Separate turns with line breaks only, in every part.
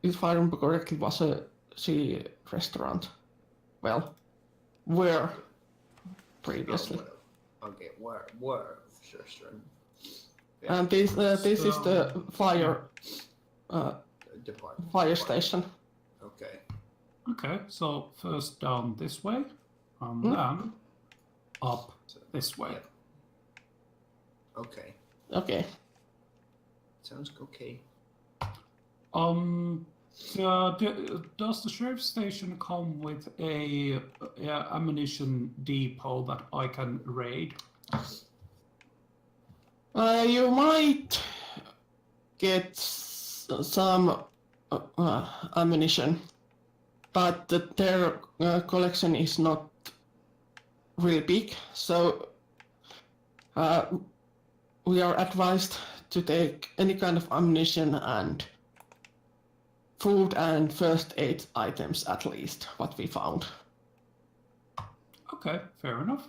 if I remember correctly, was a sea restaurant. Well, were previously.
Okay, where restaurant?
Yeah. And this is the fire
Department.
Fire station.
Okay.
Okay, so first down this way, and then up this way.
Yeah. Okay.
Okay.
Sounds okay.
Does the sheriff's station come with a ammunition depot that I can raid?
You might get some ammunition, but their collection is not really big, so we are advised to take any kind of ammunition and food and first aid items, at least what we found.
Okay, fair enough.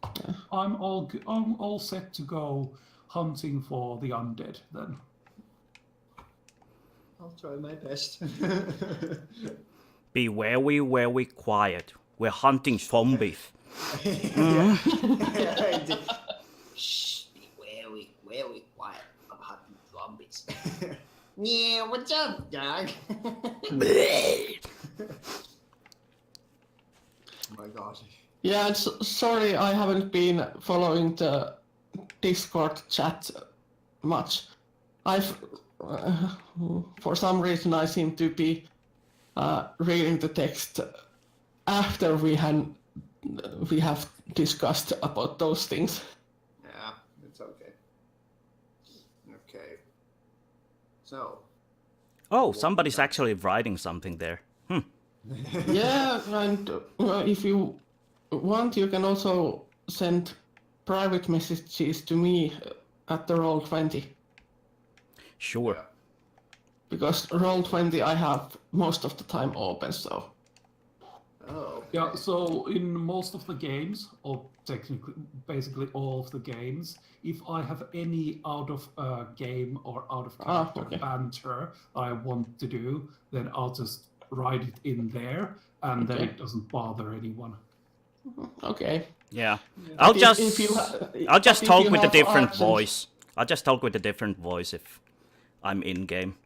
Yeah.
I'm all set to go hunting for the undead then.
I'll try my best.
Be very quiet. We're hunting zombies.
Shh, be very quiet. I'm hunting zombies. Yeah, what's up, dog? Oh my gosh.
Yeah, sorry I haven't been following the Discord chat much. I've, for some reason, I seem to be reading the text after we have discussed about those things.
Yeah, it's okay. Okay. So.
Oh, somebody's actually writing something there.
Yeah, and if you want, you can also send private messages to me at the Roll20.
Sure.
Yeah.
Because Roll20 I have most of the time open, so.
Oh. Okay.
Yeah, so in most of the games, or technically basically all of the games, if I have any out of game or out of character banter I want to do, then I'll just write it in there, and then it doesn't bother anyone.
Okay.
Yeah. I'll just talk with a different
options.
voice. I'll just talk with a different voice if I'm in game.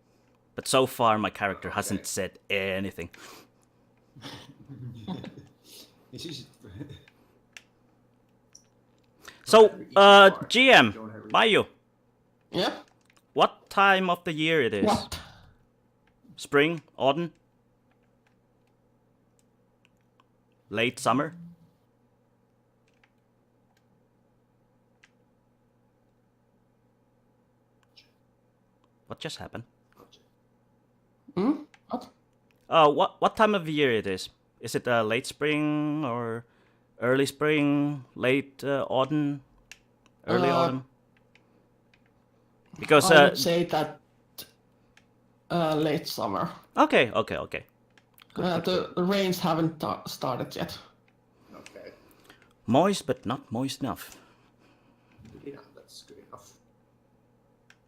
But so far my character hasn't said anything. So, GM, Maiyu,
Yeah?
what time of the year it is?
What?
Spring? Autumn? Late summer? What just happened?
What?
What time of year it is? Is it late spring or early spring, late autumn, early autumn? Because
I would say that late summer.
Okay.
The rains haven't started yet.
Okay.
Moist, but not moist enough.
Yeah, that's good enough.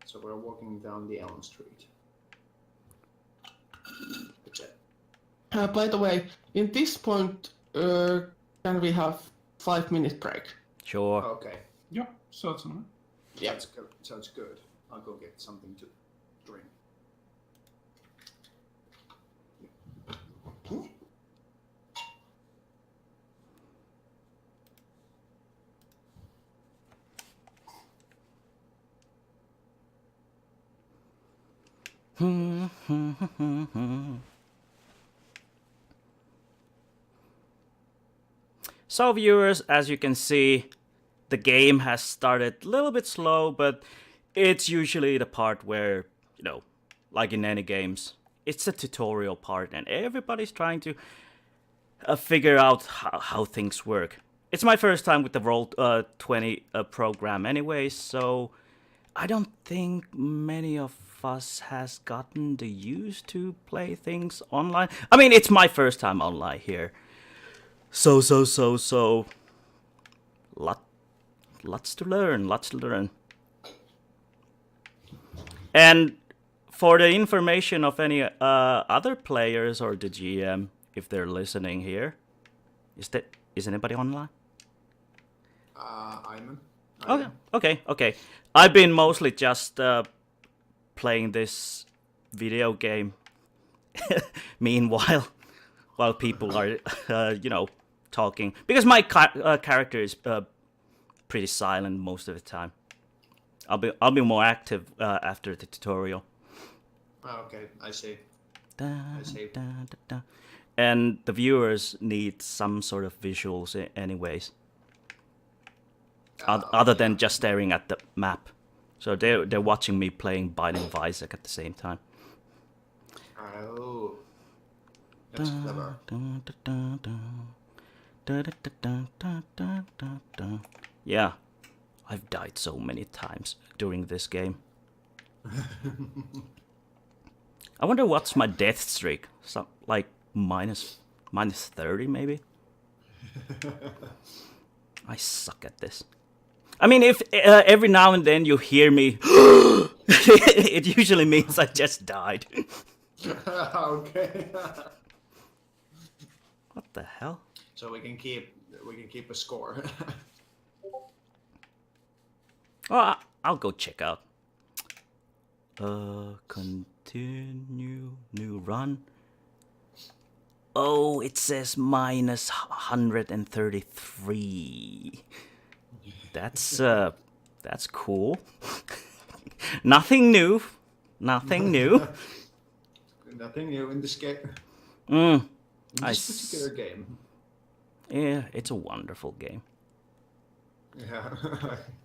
So we're walking down the Elm Street. Okay.
By the way, in this point, can we have 5-minute break?
Sure.
Okay.
Yeah, certainly.
Yeah.
Sounds good. I'll go get something to drink.
So viewers, as you can see, the game has started a little bit slow, but it's usually the part where, you know, like in any games, it's a tutorial part and everybody's trying to figure out how things work. It's my first time with the Roll20 program anyway, so I don't think many of us has gotten the use to play things online. I mean, it's my first time online here. So. Lots to learn. And for the information of any other players or the GM, if they're listening here, is anybody online?
Iman.
Okay. I've been mostly just playing this video game. Meanwhile, while people are, talking, because my character is pretty silent most of the time. I'll be more active after the tutorial.
Oh, okay, I see.
And the viewers need some sort of visuals anyways. Other than just staring at the map. So they're watching me playing Binding of Isaac at the same time.
Oh. That's clever.
Yeah. I've died so many times during this game. I wonder what's my death streak. Like minus 30 maybe? I suck at this. I mean, if every now and then you hear me, it usually means I just died.
Okay.
What the hell?
So we can keep a score.
Oh, I'll go check out. Continue new run. Oh, it says minus 133. That's cool. Nothing new. Nothing new.
Nothing new in this game.
In
this particular game.
Yeah, it's a wonderful game.
Yeah.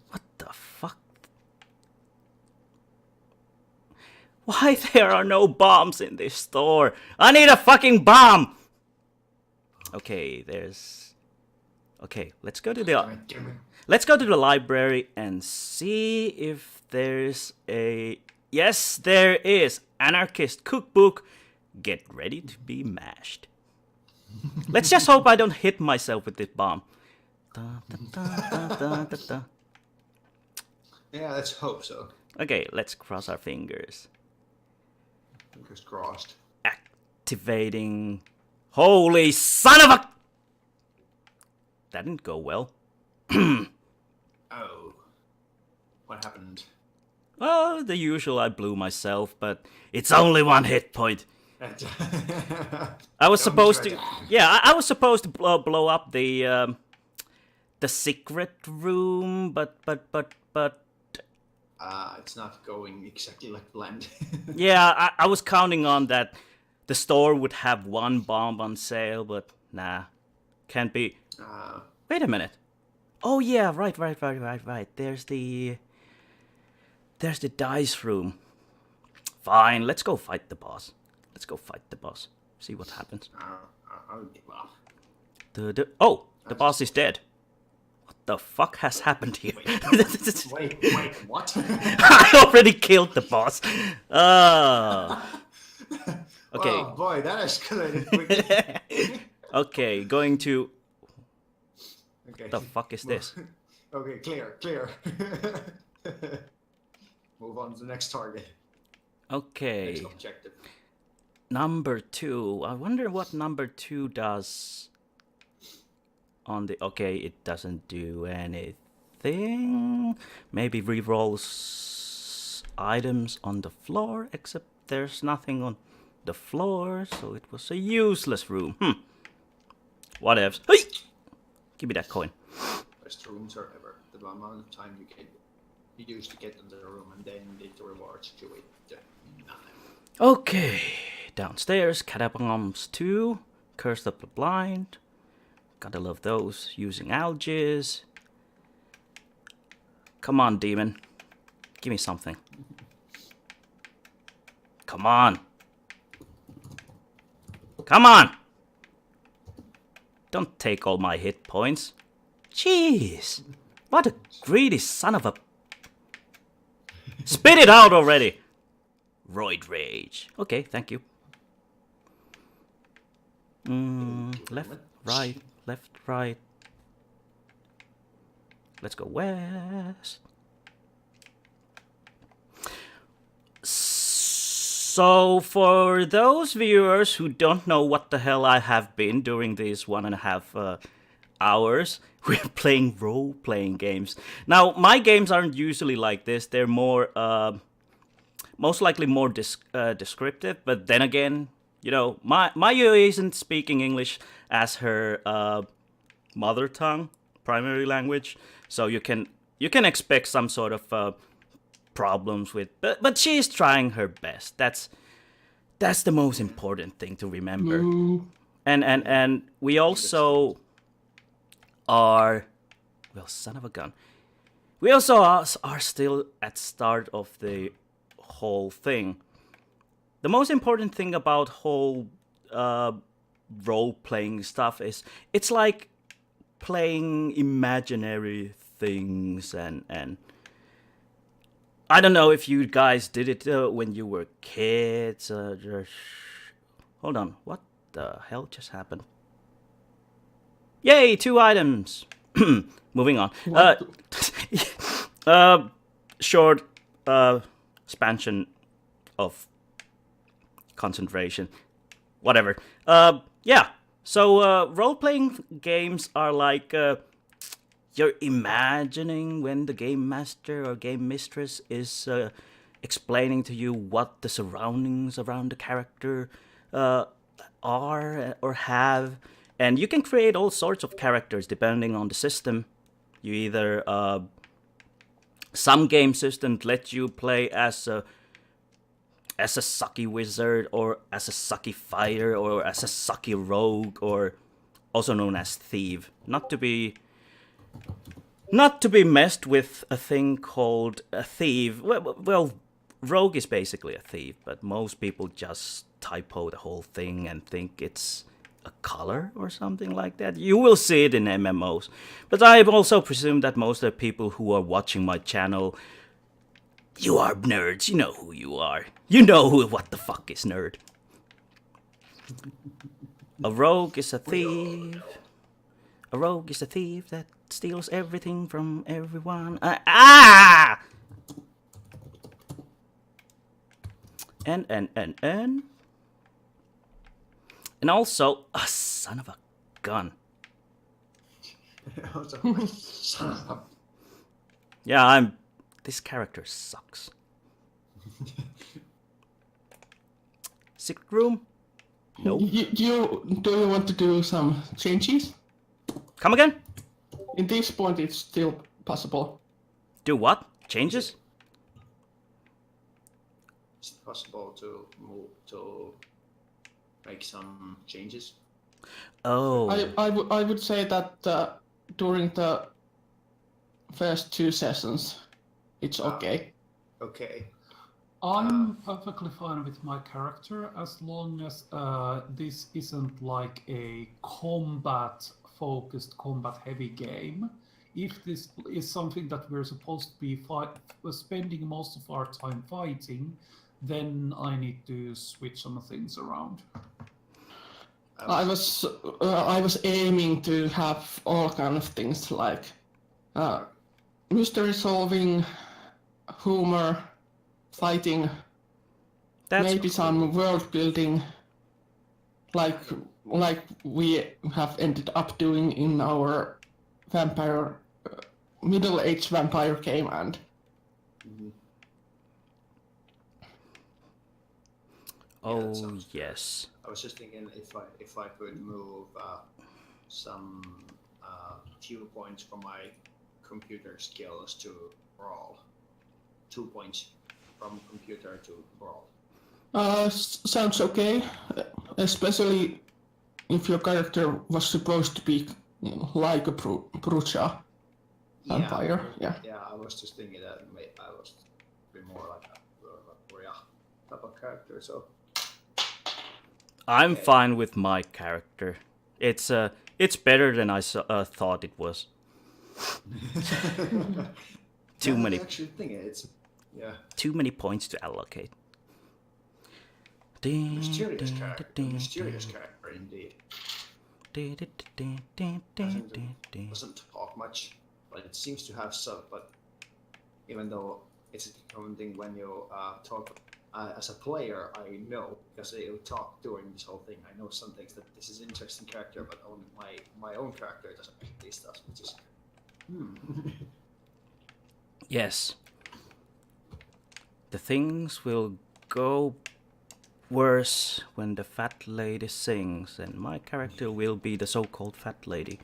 What the fuck? Why there are no bombs in this store? I need a fucking bomb! Okay, let's go to the... Let's go to the library and see if there's a... Yes, there is! Anarchist cookbook. Get ready to be mashed. Let's just hope I don't hit myself with this bomb.
Yeah, let's hope so.
Okay, let's cross our fingers.
Fingers crossed.
Activating... Holy son of a... That didn't go well.
Oh. What happened?
Oh, the usual, I blew myself, but it's only one hit point. I was supposed to... Yeah, I was supposed to blow up the secret room, but...
It's not going exactly like planned.
Yeah, I was counting on that the store would have one bomb on sale, but nah. Can't be... Wait a minute. Oh yeah, right. There's the dice room. Fine, let's go fight the boss. See what happens.
I'll give up.
The boss is dead. What the fuck has happened here?
Wait, what?
I already killed the boss. Okay.
Oh boy, that escalated quickly.
Okay, going to...
Okay.
What the fuck is this?
Okay, clear. Move on to the next target.
Okay.
Next objective.
Number 2. I wonder what number 2 does on the... Okay, it doesn't do anything. Maybe rerolls items on the floor, except there's nothing on the floor, so it was a useless room. Whatevs. Hey! Give me that coin.
Best rooms are ever. The amount of time you use to get into the room, and then the rewards you with nothing.
Okay, downstairs, Catacombs 2, Cursed of the Blind. Gotta love those. Using algaes. Come on, demon. Give me something. Come on. Don't take all my hit points. Jeez. What a greedy son of a... Spit it out already. Roid rage. Okay, thank you. Left, right. Let's go west. So, for those viewers who don't know what the hell I have been during these 1.5 hours, we're playing role-playing games. Now, my games aren't usually like this. They're more, most likely more descriptive. But then again, you know, Maiyu isn't speaking English as her mother tongue, primary language. So you can expect some sort of problems with, but she is trying her best. That's the most important thing to remember. And we also are, well, son of a gun. We also are still at start of the whole thing. The most important thing about whole role-playing stuff is it's like playing imaginary things and I don't know if you guys did it when you were kids. Hold on, what the hell just happened? Yay, 2 items. Moving on. Short expansion of concentration. Whatever. Yeah. So role-playing games are like you're imagining when the game master or game mistress is explaining to you what the surroundings around the character are or have. And you can create all sorts of characters depending on the system. You either... some game systems let you play as a sucky wizard, or as a sucky fighter, or as a sucky rogue, or also known as thief. Not to be messed with a thing called a thief. Well, rogue is basically a thief, but most people just typo the whole thing and think it's a color or something like that. You will see it in MMOs. But I also presume that most of the people who are watching my channel, you are nerds. You know who you are. You know what the fuck is nerd. A rogue is a thief. A rogue is a thief that steals everything from everyone. And also, a son of a gun. Yeah, this character sucks. Secret room? Nope.
Do you want to do some changes?
Come again?
In this point, it's still possible.
Do what? Changes?
Is it possible to move to make some changes?
Oh.
I would say that during the first 2 sessions, it's okay.
Okay.
I'm perfectly fine with my character as long as this isn't like a combat-focused, combat-heavy game. If this is something that we're supposed to be spending most of our time fighting, then I need to switch some things around.
I was aiming to have all kind of things like mystery solving, humor, fighting, maybe some world building, like we have ended up doing in our vampire middle-aged vampire game. And
oh yes.
I was just thinking if I could move some few points from my computer skills to brawl. 2 points from computer to brawl.
Sounds okay, especially if your character was supposed to be like a Brucha vampire. Yeah,
I was just thinking that I was be more like a Brucha type of character. So
I'm fine with my character. It's better than I thought it was. Too many.
Actually, thinking it's
too many points to allocate.
Mysterious character indeed. Doesn't talk much, but it seems to have some. But even though it's a common thing when you talk as a player, I know because they talk during this whole thing. I know some things that this is interesting character, but only my own character doesn't make these stuff, which is.
Yes. The things will go worse when the fat lady sings, and my character will be the so-called fat lady.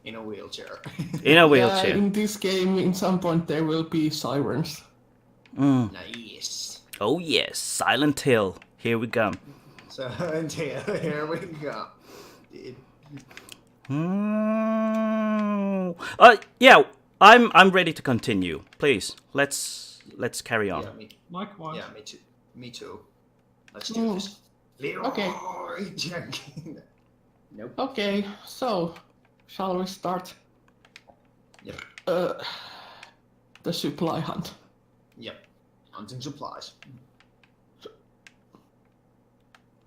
In a wheelchair.
In a wheelchair.
In this game, in some point, there will be sirens.
Nice.
Oh yes, Silent Hill. Here we come.
So here we go.
Yeah, I'm ready to continue. Please, let's carry on.
Yeah,
Likewise.
Yeah, me too. Me too. Let's do this. Leroy
Okay.
Jenkins. Nope.
Okay, so shall we start?
Yep.
The supply hunt.
Yep. Hunting supplies.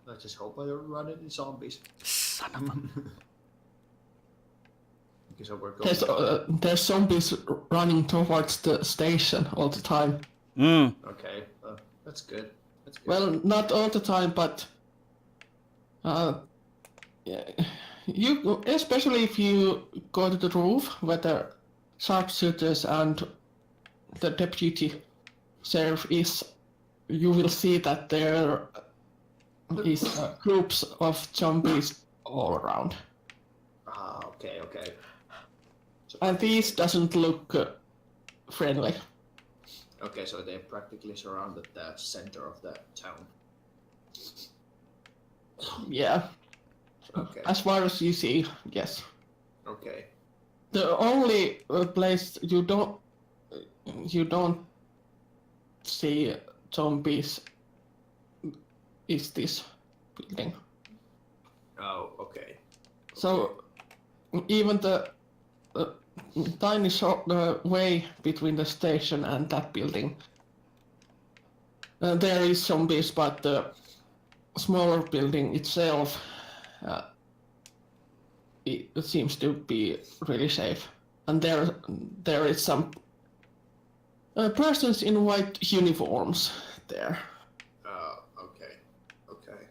Let's just hope I don't run into zombies.
Son of a...
Okay, so we're going.
There's zombies running towards the station all the time.
Okay, that's good. That's good.
Well, not all the time, but yeah, you especially if you go to the roof where the sharpshooters and the deputy sheriff is, you will see that there is groups of zombies all around.
Okay, okay. So,
And these doesn't look friendly.
okay, so they practically surrounded the center of the town.
Yeah,
Okay.
as far as you see, yes.
Okay.
The only place you don't see zombies is this building.
Oh, okay.
So even the tiny way between the station and that building, there is zombies, but the smaller building itself, it seems to be really safe. And there is some persons in white uniforms there.
Okay. Okay.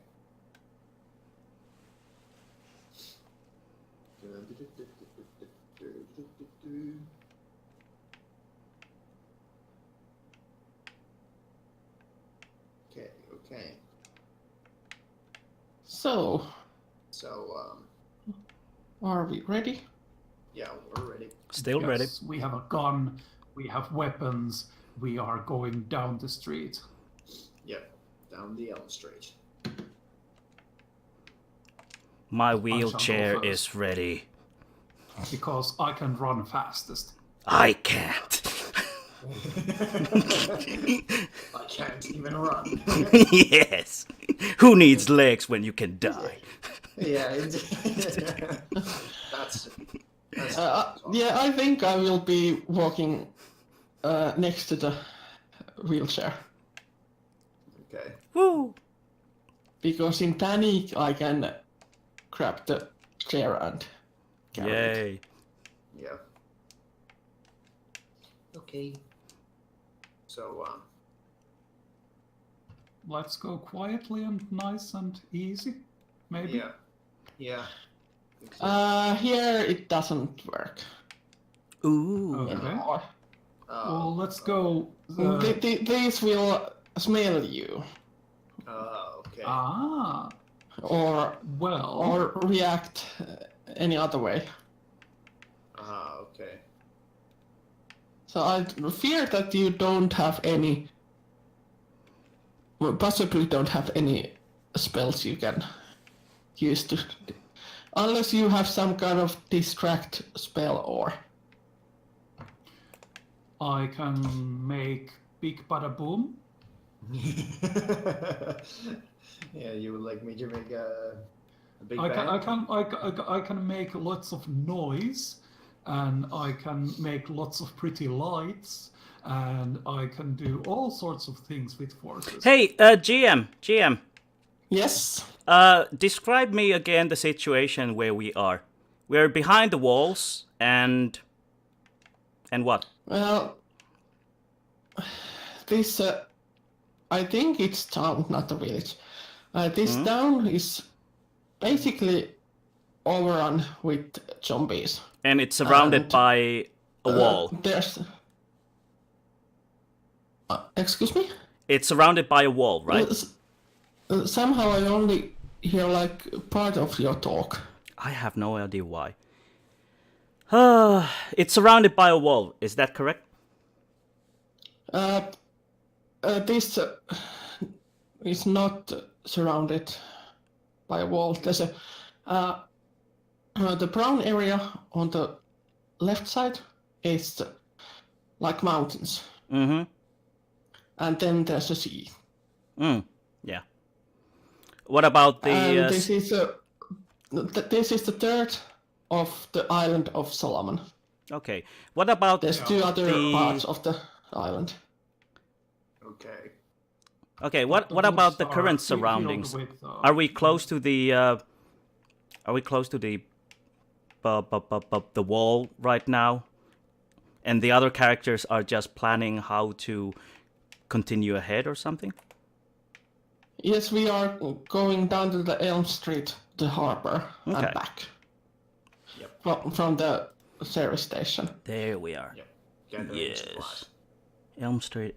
Okay, okay.
So,
So,
are we ready?
yeah, we're ready.
Still
Yes,
ready.
We have a gun, we have weapons, we are going down the street.
Yep, down the Elm Street.
My
shall go
wheelchair
first.
is ready.
Because I can run fastest.
I can't.
I can't even run.
Yes. Who needs legs when you can die?
Yeah, that's
Yeah, I think I will be walking next to the wheelchair.
okay.
Woo.
Because in panic I can grab the chair and carry it.
Yay.
Yeah. Okay. So,
Let's go quietly and nice and easy, maybe.
yeah. Yeah.
Here it doesn't work
Ooh.
Okay.
anymore.
Well, let's go.
These will smell you
Okay.
Ah,
or
well.
react any other way.
Okay.
So I fear that you don't have any, well, possibly don't have any spells you can use to, unless you have some kind of distract spell or.
I can make Big Bada Boom.
Yeah, you would like me to make a big
I
bang?
can make lots of noise, and I can make lots of pretty lights, and I can do all sorts of things with forces.
Hey, GM.
Yes.
Describe me again the situation where we are. We're behind the walls and what?
Well, this I think it's town, not a village. This town is basically overrun with zombies.
And it's surrounded by a wall.
There's. Excuse me?
It's surrounded by a wall, right?
Somehow I only hear like part of your talk.
I have no idea why. It's surrounded by a wall, is that correct?
This is not surrounded by a wall. There's the brown area on the left side is like mountains.
Mm-hmm.
And then there's a sea.
Yeah. What about the...
this is the third of the island of Solomon.
Okay. What about...
There's two other parts of the island.
Okay.
Okay, what about the current surroundings? Are we close to the... Are we close to the wall right now? And the other characters are just planning how to continue ahead or something?
Yes, we are going down to the Elm Street, the harbor, and back. Yep. From the service station.
There we are.
Yep.
Yes. Elm Street.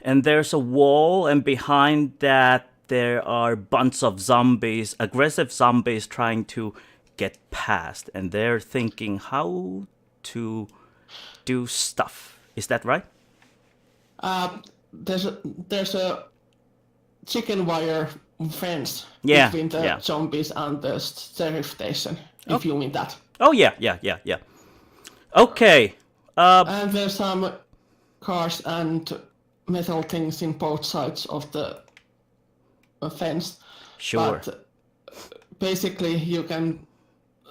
And there's a wall, and behind that there are bunch of zombies, aggressive zombies trying to get past, and they're thinking how to do stuff. Is that right?
There's a chicken wire fence between the zombies and the sheriff station, if you mean that.
Oh, yeah. Okay.
And there's some cars and metal things in both sides of the fence.
Sure.
But basically, you can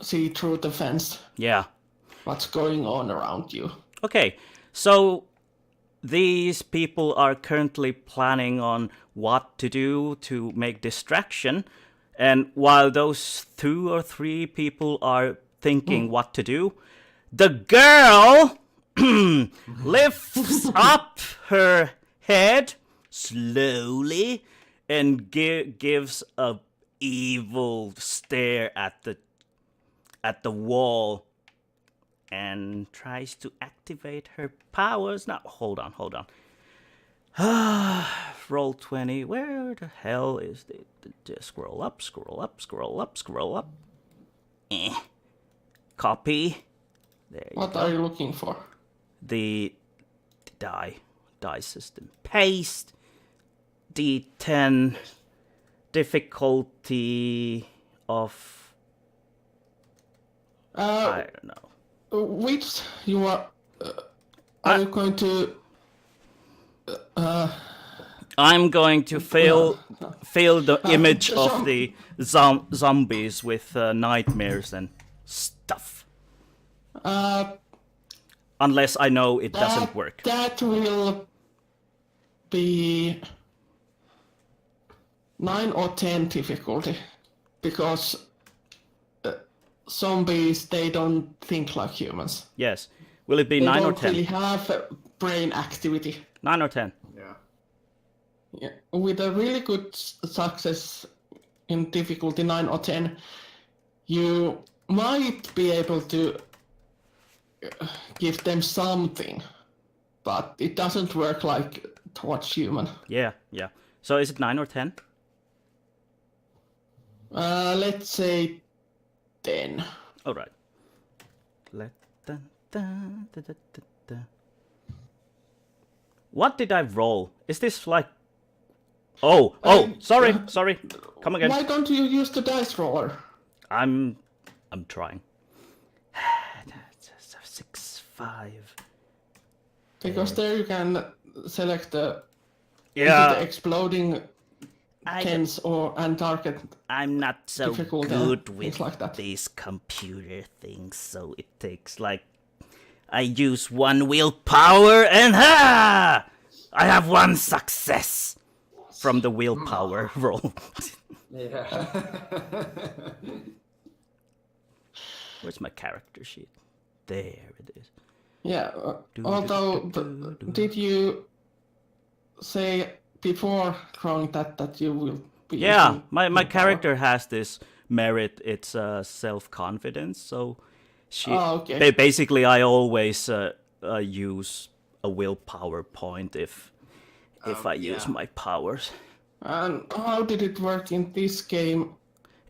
see through the fence.
Yeah.
What's going on around you.
Okay, so these people are currently planning on what to do to make distraction, and while those 2 or 3 people are thinking what to do, the girl lifts up her head slowly and gives a evil stare at the wall and tries to activate her powers. Now, hold on. Roll 20. Where the hell is the scroll up. Copy. There you
What
go.
are you looking for?
The die system. Paste. D10. Difficulty of... I don't know.
Which you are you going to...
I'm going to fill the image of the zombies with nightmares and stuff. Unless I know it doesn't work.
That will be 9 or 10 difficulty, because zombies, they don't think like humans.
Yes. Will it be 9 or 10?
They don't really have brain activity.
9 or 10?
Yeah. With a really good success in difficulty 9 or 10, you might be able to give them something, but it doesn't work like towards human.
Yeah. So is it 9 or 10?
Let's say 10.
All right. What did I roll? Is this like... Oh, sorry. Come again.
Why don't you use the dice roller?
I'm trying. 6, 5.
Because there you can select the exploding tens and target.
I'm not so
difficult
good with
like that.
these computer things, so it takes like... I use 1 willpower and I have 1 success from the willpower roll.
Yeah.
Where's my character sheet? There it is.
Yeah. Although, did you say before drawing that you will be
Yeah,
using
my
willpower?
character has this merit. It's self-confidence. So she
okay.
basically I always use a willpower point if I use my powers.
And how did it work in this game?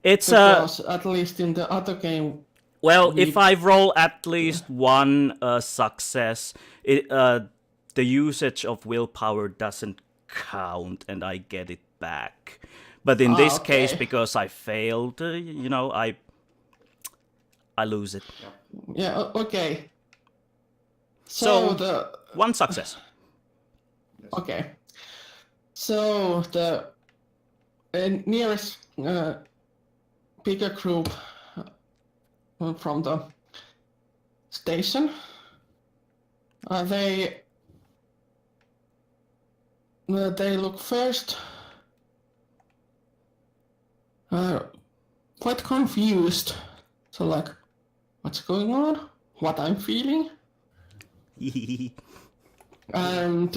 It's
Because at least in the other game,
well, if I roll at least one success, the usage of willpower doesn't count, and I get it back. But in this case, because I failed, I lose it.
Yeah. Okay.
So
the
one success.
okay. So the nearest bigger group from the station, they look first quite confused. So like, what's going on? What I'm feeling? And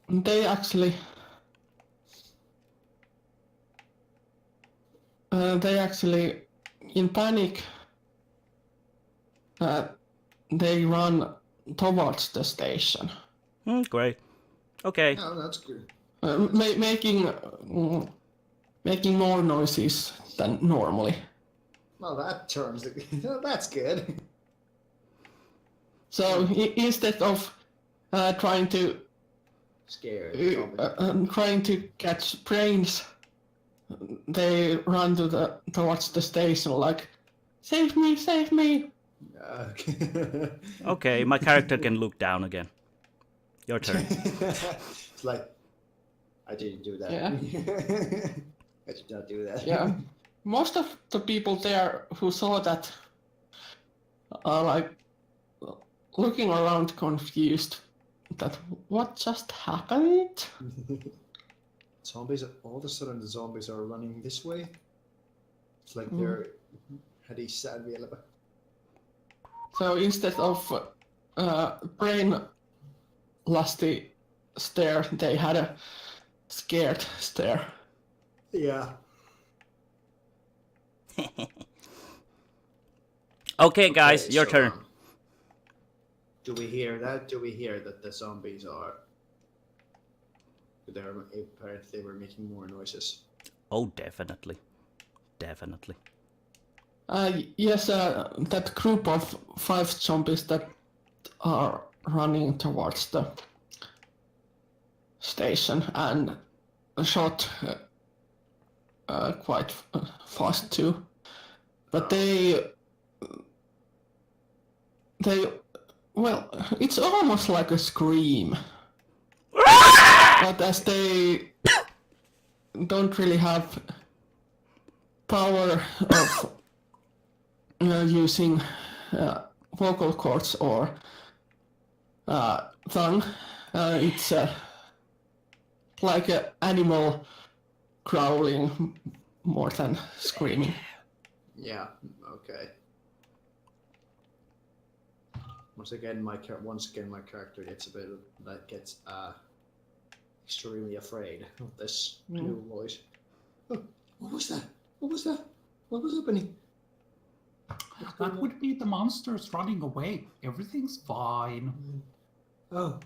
they actually in panic they run towards the station.
Great. Okay.
Oh, that's good.
Making more noises than normally.
Well, that's good.
So instead of trying to catch brains, they run towards the station like, save me, save me.
Okay, my character can look down again. Your turn.
It's like, I didn't do that.
Yeah.
I did not do that.
Yeah. Most of the people there who saw that are like looking around confused that what just happened?
Zombies, all of a sudden the zombies are running this way. It's like they're heading sadvielevä.
So instead of brain lusty stare, they had a scared stare.
Yeah.
Okay, guys, your turn.
Do we hear that? Do we hear that the zombies are? Apparently they were making more noises.
Oh, definitely. Definitely.
Yes, that group of 5 zombies that are running towards the station and shot quite fast too. But well, it's almost like a scream. But as they don't really have power of using vocal cords or tongue, it's like an animal growling more than screaming.
Yeah. Okay. Once again, my character gets extremely afraid of this new voice. Oh, what was that? What was that? What was happening?
That would be the monsters running away. Everything's fine.
Oh.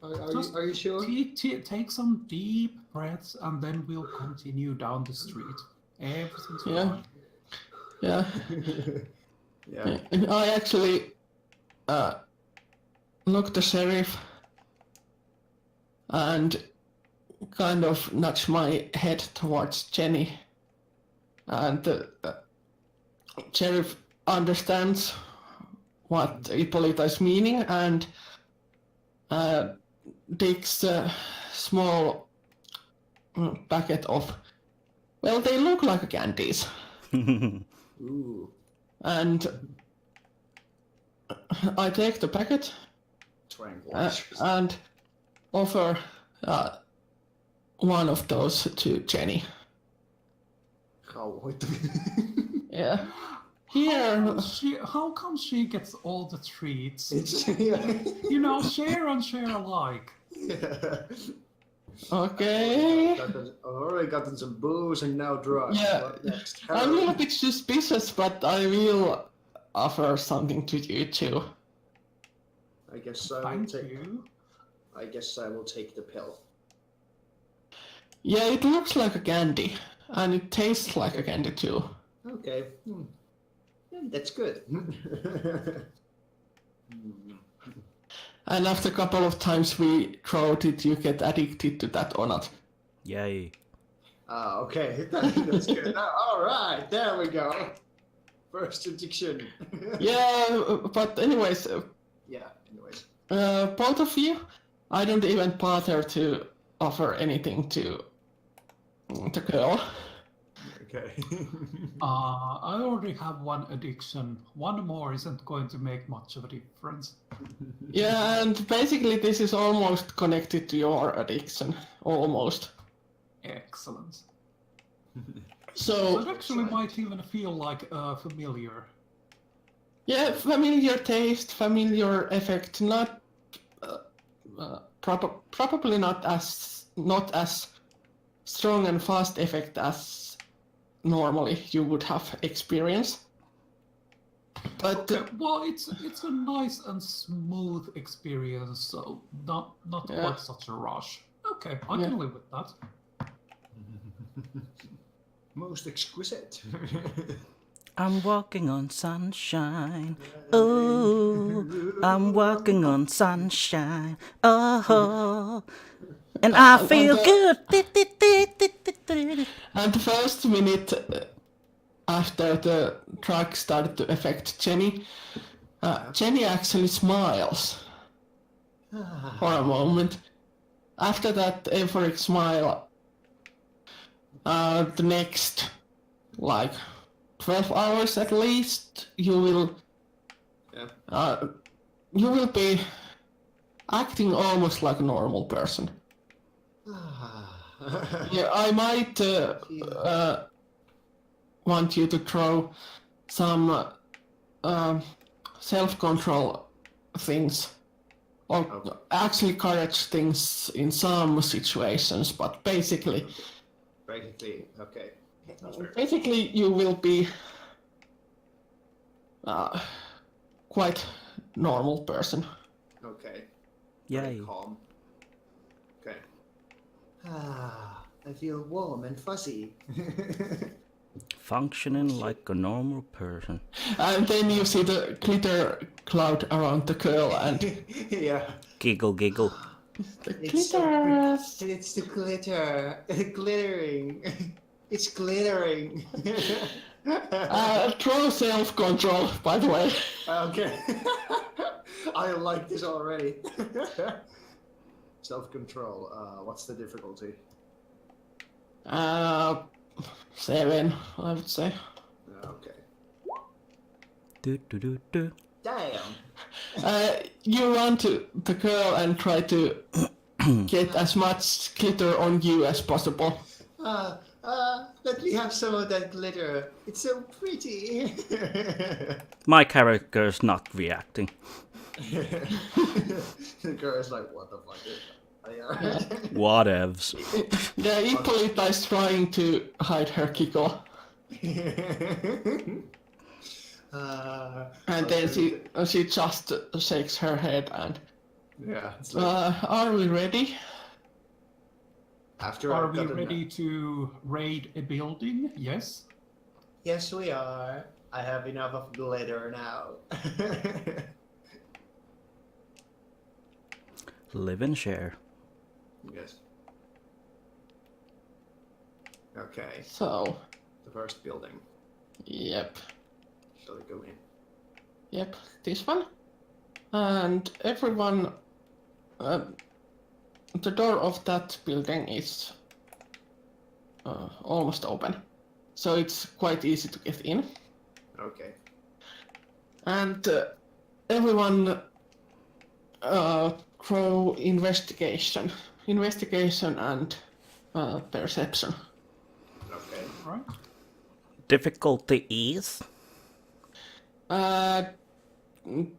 Are you sure?
Take some deep breaths and then we'll continue down the street. Everything's fine.
Yeah.
Yeah.
I actually looked the sheriff and kind of nudged my head towards Jenny. And the sheriff understands what Ippolita is meaning and takes a small packet of, well, they look like candies.
Ooh.
And I take the packet and offer one of those to Jenny.
How?
Yeah. Here,
How come she gets all the treats?
Yeah.
You know, share and share alike.
okay.
Already gotten some booze and now drugs.
Yeah.
What next?
I'm a little
Heroin?
bit suspicious, but I will offer something to you too.
I guess I will
Thank
take.
you.
I guess I will take the pill.
Yeah, it looks like a candy, and it tastes like a candy too.
Okay. Yeah, that's good.
And after a couple of times we throw it, you get addicted to that or not.
Yay.
Ah, okay. That's good. All right, there we go. First addiction.
Yeah, but anyways,
Yeah. Anyways.
both of you, I don't even bother to offer anything to the girl.
Okay.
I already have one addiction. One more isn't going to make much of a difference.
Yeah, and basically this is almost connected to your addiction. Almost.
Excellent.
So,
It actually might even feel like familiar.
yeah, familiar taste, familiar effect, not probably not as strong and fast effect as normally you would have experienced. But
Okay, well, it's a nice and smooth experience, so not
Yeah.
quite such a rush. Okay, I can live with that.
Most exquisite.
I'm walking on sunshine. Oh, I'm walking on sunshine. Oh, and I feel good.
And the first minute after the drug started to affect Jenny, Jenny actually smiles for a moment. After that euphoric smile, the next, 12 hours at least, you will be acting almost like a normal person. Yeah, I might want you to throw some self-control things, or actually courage things in some situations, but basically
Okay.
basically you will be quite normal person.
Okay.
Yay.
Calm. Okay. I feel warm and fuzzy.
Functioning like a normal person.
And then you see the glitter cloud around the girl and
Yeah.
Giggle, giggle.
the
It's so
glitter.
pretty. It's the glitter. Glittering. It's glittering.
Throw self-control, by the way.
Okay. I like this already. Self-control. What's the difficulty?
7, I would say.
Okay.
Do, do, do, do.
Damn.
You run to the girl and try to get as much glitter on you as possible.
Let me have some of that glitter. It's so pretty.
My character's not reacting.
The girl is like, what the fuck is that?
Whatevs.
Yeah, Ippolita is trying to hide her giggle. And then she just shakes her head and...
Yeah. It's like,
are we ready?
after
Are
I've
we
gotten
ready to raid a building? Yes.
Yes, we are. I have enough of glitter now.
Live and share.
Yes. Okay.
So,
The first building.
yep.
Shall we go in?
Yep, this one. And everyone... the door of that building is almost open. So it's quite easy to get in.
Okay.
And everyone throw investigation. Investigation and perception.
Okay.
Right.
Difficulty is?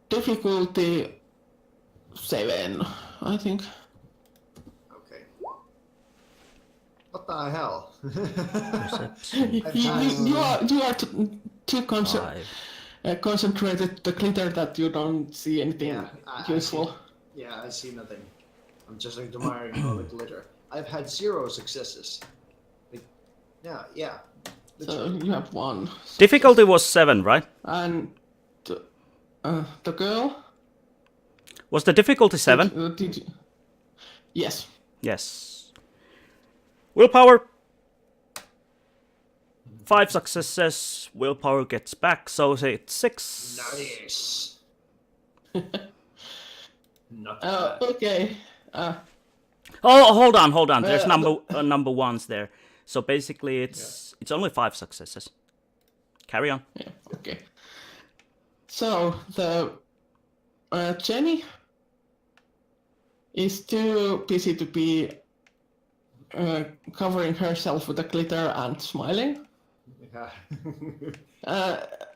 Difficulty 7, I think.
Okay. What the hell?
You are too
Five.
concentrated the glitter that you don't see anything useful.
I see nothing. I'm just admiring all the glitter. I've had 0 successes. Like, yeah.
So you have 1.
Difficulty was 7, right?
And the girl?
Was the difficulty 7?
Did you... Yes.
Yes. Willpower. 5 successes. Willpower gets back, so say it's 6.
Nice. Not bad.
Okay.
Oh, hold on. There's number ones there. So basically, it's only 5 successes. Carry on.
Yeah. Okay. So the Jenny is too busy to be covering herself with the glitter and smiling.
Yeah.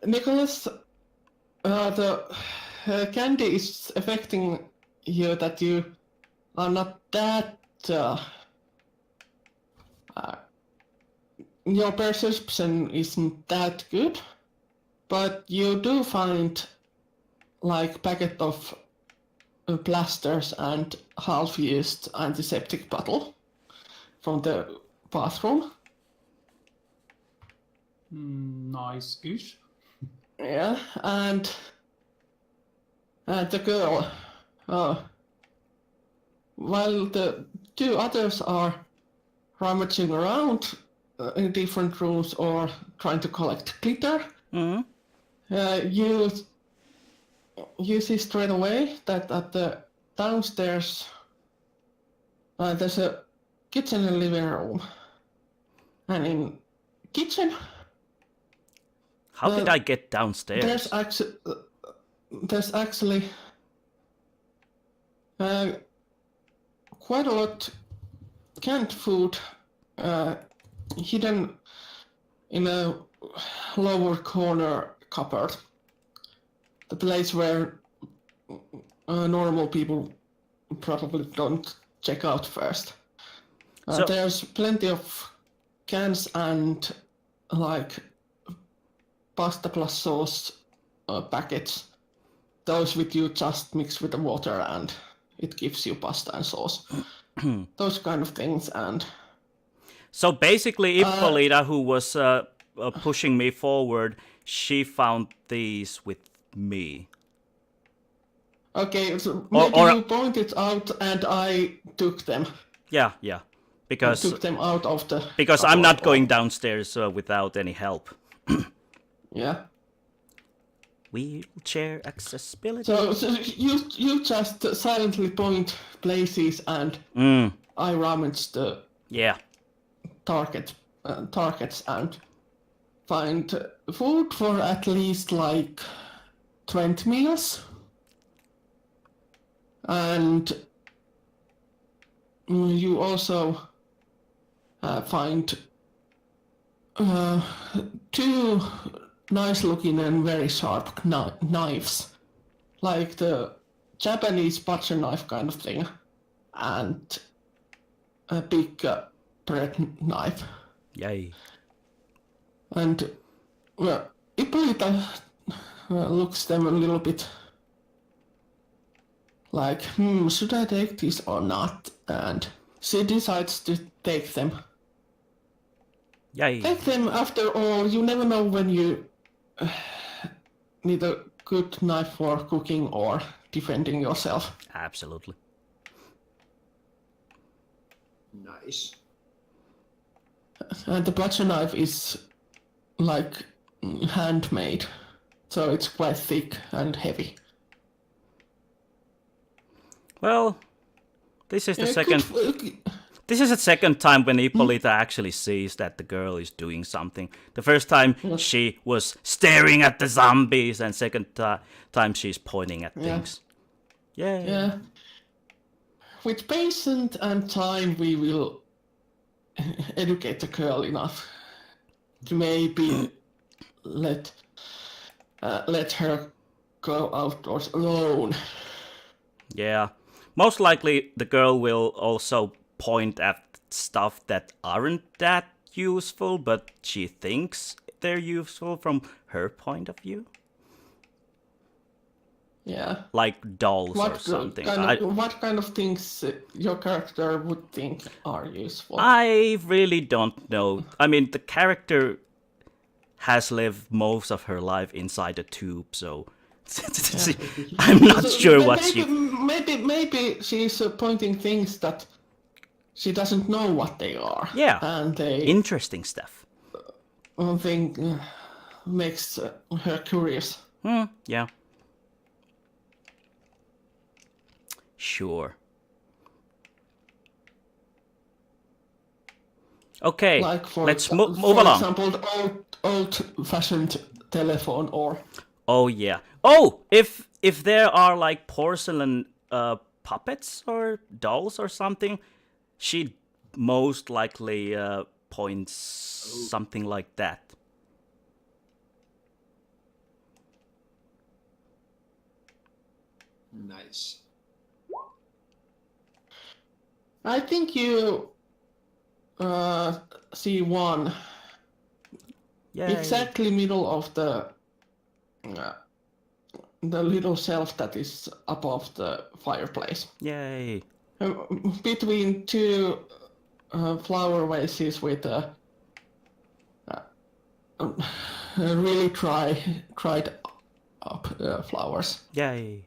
Nicholas, the candy is affecting you that you are not that. Your perception isn't that good, but you do find like packet of plasters and half-used antiseptic bottle from the bathroom.
Nice-ish.
Yeah, and the girl, while the 2 others are rummaging around in different rooms or trying to collect glitter, you see straight away that at the downstairs there's a kitchen and living room, and in kitchen.
How did I get downstairs?
There's actually quite a lot canned food hidden in a lower corner cupboard. The place where normal people probably don't check out first.
So-
There's plenty of cans and like pasta plus sauce packets. Those with you just mix with the water and it gives you pasta and sauce. Those kind of things. And
So basically, Ippolita, who was pushing me forward, she found these with me.
okay, so maybe you pointed out and I took them.
Yeah. Because
Took them out of the.
because I'm not going downstairs without any help.
Yeah.
Wheelchair accessibility.
So you just silently point places and I rummage the targets and find food for at least like 20 meals. And you also find 2 nice-looking and very sharp knives, like the Japanese butcher knife kind of thing, and a big bread knife.
Yay.
And Ippolita looks them a little bit like, should I take this or not? And she decides to take them.
Yay.
Take them, after all, you never know when you need a good knife for cooking or defending yourself.
Absolutely.
Nice.
And the butcher knife is like handmade, so it's quite thick and heavy.
Well, this is the second. This is the second time when Ippolita actually sees that the girl is doing something. The first time she was staring at the zombies, and second time she's pointing at things.
Yeah. With patience and time, we will educate the girl enough to maybe let let her go outdoors alone.
Yeah. Most likely the girl will also point at stuff that aren't that useful, but she thinks they're useful from her point of view.
Yeah.
Like dolls or something.
What kind of things your character would think are useful?
I really don't know. I mean, the character has lived most of her life inside a tube, so I'm not sure what she...
Maybe she's pointing things that she doesn't know what they are.
Yeah,
and
interesting stuff.
One thing makes her curious.
Yeah. Sure. Okay, let's move along.
For example, the old-fashioned telephone or...
Oh, yeah. Oh, if there are like porcelain puppets or dolls or something, she most likely points something like that.
Nice.
I think you see one exactly middle of the little shelf that is above the fireplace.
Yay.
Between two flower vases with really dried up flowers.
Yay.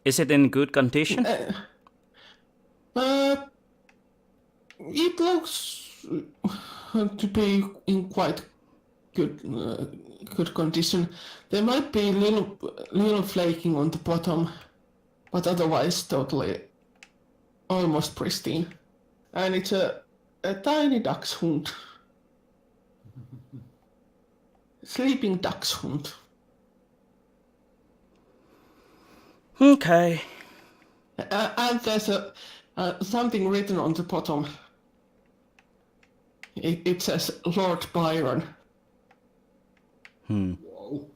Is it in good condition?
It looks to be in quite good condition. There might be little flaking on the bottom, but otherwise totally almost pristine. And it's a tiny dachshund. Sleeping dachshund.
Okay.
And there's something written on the bottom. It says Lord Byron.
Whoa.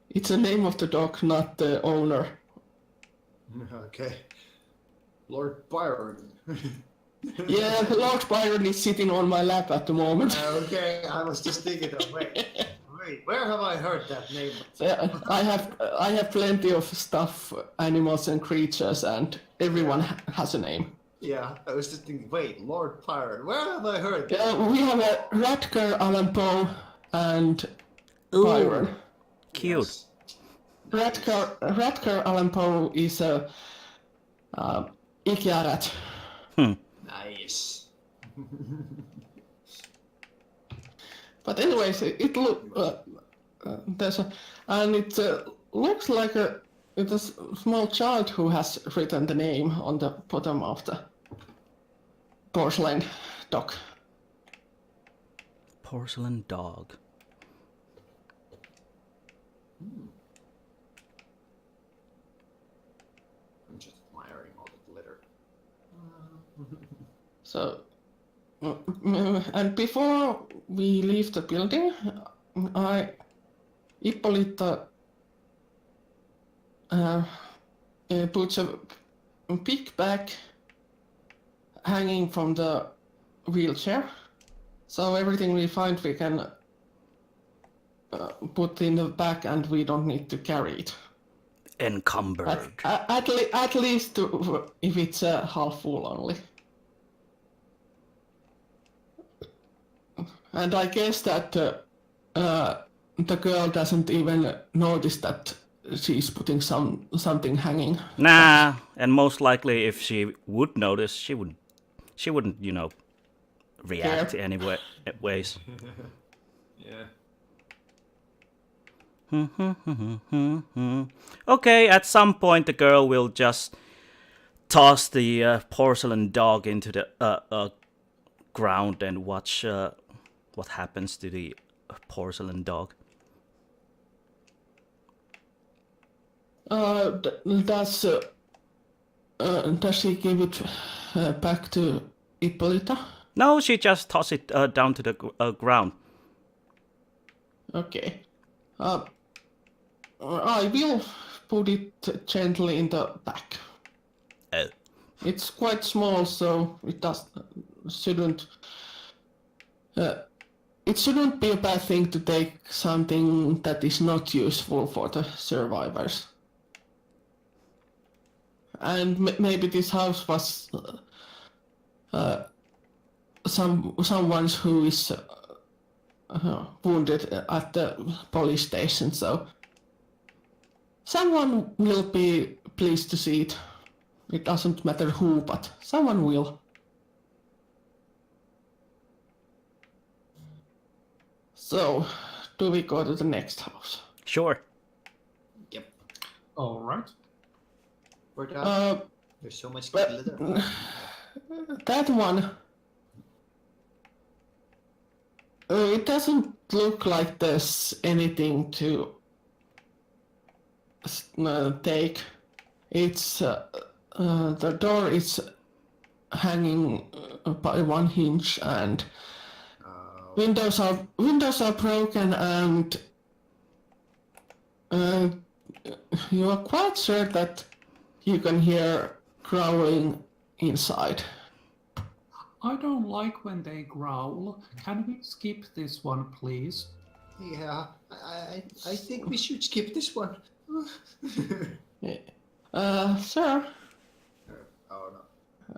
It's the name of the dog, not the owner.
Okay. Lord Byron.
Yeah, Lord Byron is sitting on my lap at the moment.
Okay, I was just thinking of wait, where have I heard that name?
I have plenty of stuff, animals and creatures, and everyone has a name.
Yeah, I was just thinking, wait, Lord Byron, where have I heard that?
Yeah, we have a Radker, Allan Poe, and Byron.
Cute.
Yes.
Radker Allan Poe is a IKEA rat.
Nice.
But anyways, it looks like it's a small child who has written the name on the bottom of the porcelain dog.
Porcelain dog.
I'm just admiring all the glitter.
So, and before we leave the building, Ippolita puts a big bag hanging from the wheelchair. So everything we find we can put in the bag and we don't need to carry it.
Encumbered.
At least if it's half full only. And I guess that the girl doesn't even notice that she's putting something hanging.
Nah, and most likely if she would notice, she wouldn't, react any ways.
Yeah.
Okay, at some point the girl will just toss the porcelain dog into the ground and watch what happens to the porcelain dog.
Does she give it back to Ippolita?
No, she just tossed it down to the ground.
Okay. I will put it gently in the back.
Oh.
It's quite small, so it shouldn't. It shouldn't be a bad thing to take something that is not useful for the survivors. And maybe this house was someone who is wounded at the police station, so someone will be pleased to see it. It doesn't matter who, but someone will. So, do we go to the next house?
Sure.
Yep.
All right.
We're done. There's so much glitter.
That one. It doesn't look like there's anything to take. It's the door is hanging by one hinge, and windows are broken, and you are quite sure that you can hear growling inside.
I don't like when they growl. Can we skip this one, please?
Yeah, I think we should skip this one.
Sir.
Oh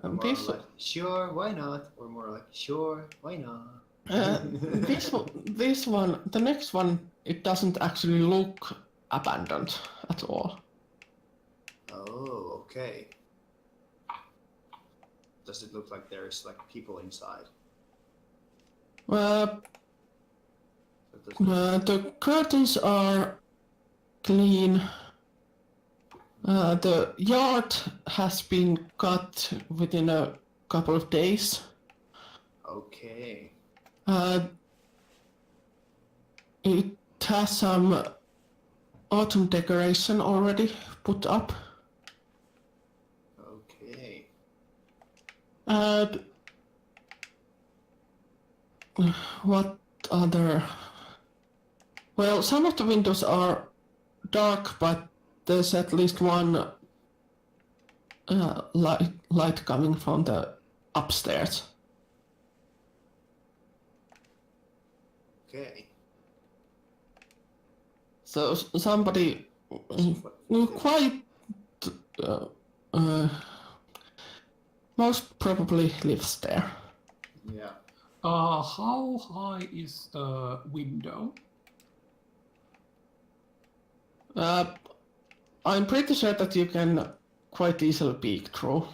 no. More
This
like, sure, why not? Or more like, sure, why not?
this one, the next one, it doesn't actually look abandoned at all.
Oh, okay. Does it look like there's like people inside?
The curtains are clean. The yard has been cut within a couple of days.
Okay.
It has some autumn decoration already put up.
Okay.
And what other? Well, some of the windows are dark, but there's at least one light coming from the upstairs.
Okay.
So somebody quite most probably lives there.
Yeah.
How high is the window?
I'm pretty sure that you can quite easily peek through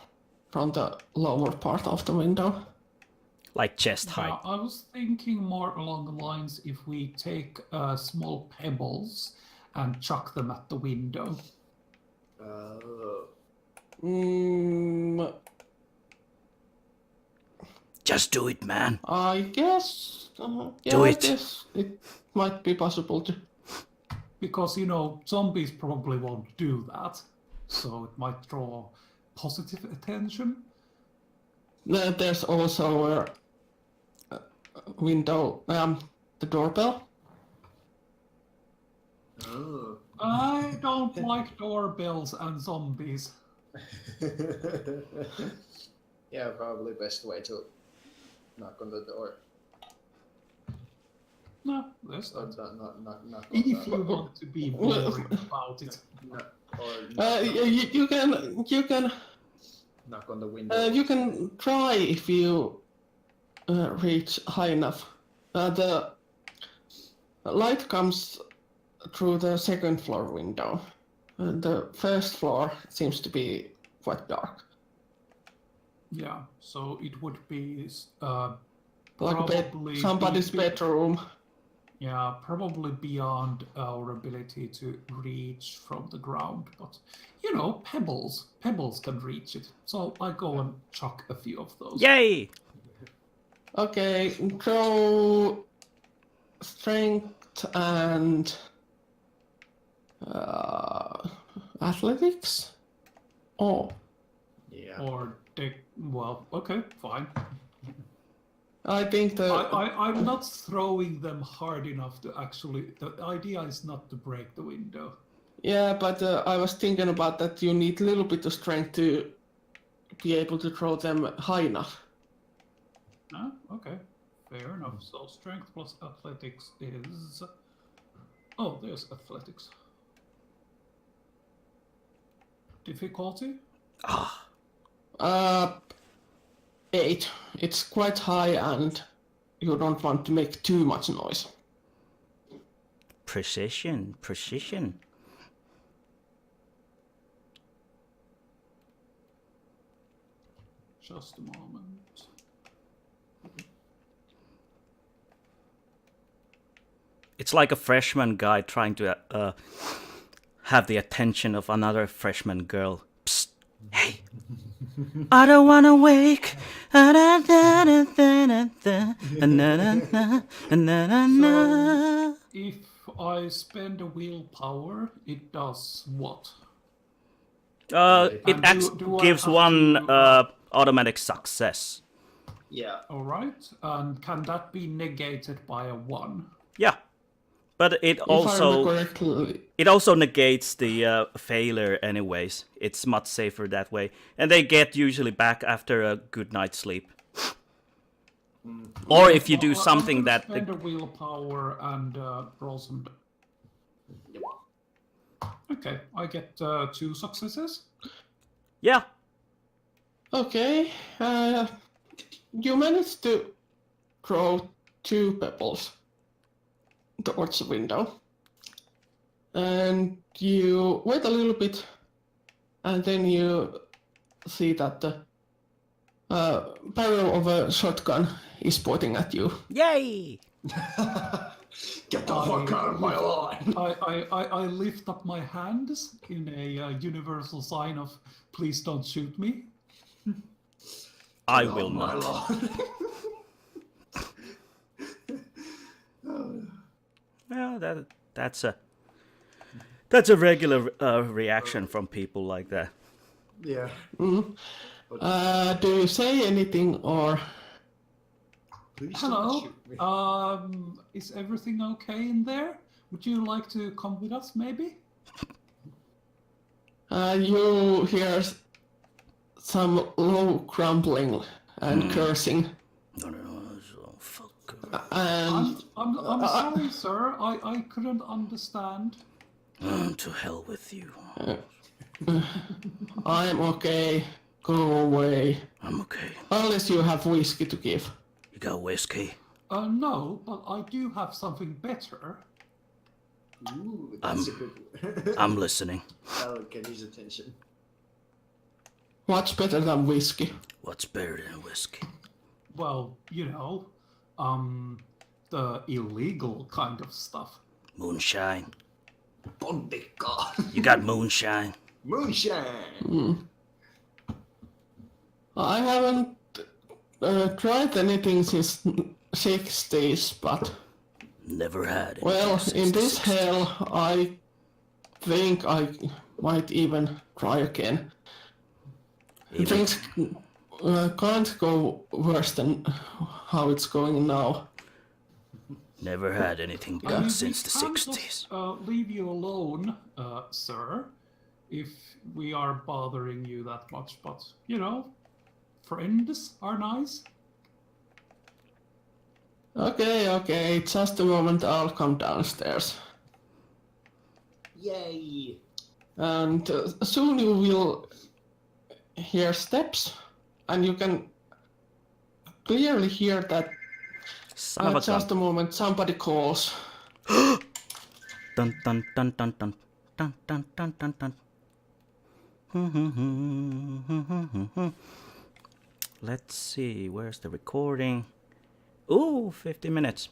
from the lower part of the window.
Like chest height.
Yeah, I was thinking more along the lines if we take small pebbles and chuck them at the window.
Just do it, man.
I guess.
Do
I
it.
guess it might be possible to.
Because, you know, zombies probably won't do that. So it might draw positive attention.
There's also a window, the doorbell.
Oh.
I don't like doorbells and zombies.
Yeah, probably best way to knock on the door.
No, there's
Or
not.
knock on
If
the
you want to be boring about it.
You can
knock on the window.
you can try if you reach high enough. The light comes through the second floor window. The first floor seems to be quite dark.
Yeah, so it would be
Like
probably
somebody's bedroom.
Yeah, probably beyond our ability to reach from the ground. But, you know, pebbles can reach it. So I go and chuck a few of those.
Yay!
Okay, throw strength and athletics. Oh,
Yeah.
Or well, okay, fine.
I think
I'm not throwing them hard enough to actually. The idea is not to break the window.
Yeah, but I was thinking about that you need a little bit of strength to be able to throw them high enough.
Ah, okay. Fair enough. So strength plus athletics is... Oh, there's athletics. Difficulty?
8. It's quite high and you don't want to make too much noise.
Precision.
Just a moment.
It's like a freshman guy trying to have the attention of another freshman girl. Psst, hey, I don't wanna wake.
So, if I spend a willpower, it does what?
It
do I
gives
have
one
to,
automatic success.
Yeah.
Alright, and can that be negated by a 1?
Yeah, but it
If I remember
also
correctly,
negates the failure anyways. It's much safer that way, and they get usually back after a good night's sleep. Or if you do something
I'm gonna
that
spend a willpower and roll some. Okay, I get 2 successes.
yeah.
okay, you managed to throw 2 pebbles towards the window. And you wait a little bit, and then you see that the barrel of a shotgun is pointing at you.
Yay!
Get the fuck out of my lawn!
I lift up my hands in a universal sign of please don't shoot me.
I will not. Yeah, that's a regular reaction from people like that.
Yeah.
Do you say anything or?
Please
Hello.
don't shoot me.
Is everything okay in there? Would you like to come with us, maybe?
You hear some low grumbling and cursing.
No, so fuck.
And
I'm sorry, sir. I couldn't understand.
To hell with you.
I'm okay. Go away.
I'm okay.
Unless you have whiskey to give.
You got whiskey?
No, but I do have something better.
Ooh, that's a good one.
I'm listening.
That'll get his attention.
What's better than whiskey?
What's better than whiskey?
Well, you know, the illegal kind of stuff.
Moonshine.
Bondika.
You got moonshine?
Moonshine.
I haven't tried anything since 60s, but
Never had it.
well, in this
66.
hell, I think I might even try again.
Even-
Things can't go worse than how it's going now.
Never had anything
I
good
mean,
since the
we can't
60s.
just, leave you alone, sir, if we are bothering you that much. But, you know, friends are nice.
Okay, just a moment, I'll come downstairs.
Yay.
And soon you will hear steps, and you can clearly hear that
Son of a
just a
gun.
moment, somebody calls.
Dun dun dun dun dun dun dun dun dun dun. Let's see, where's the recording? Ooh, 50 minutes.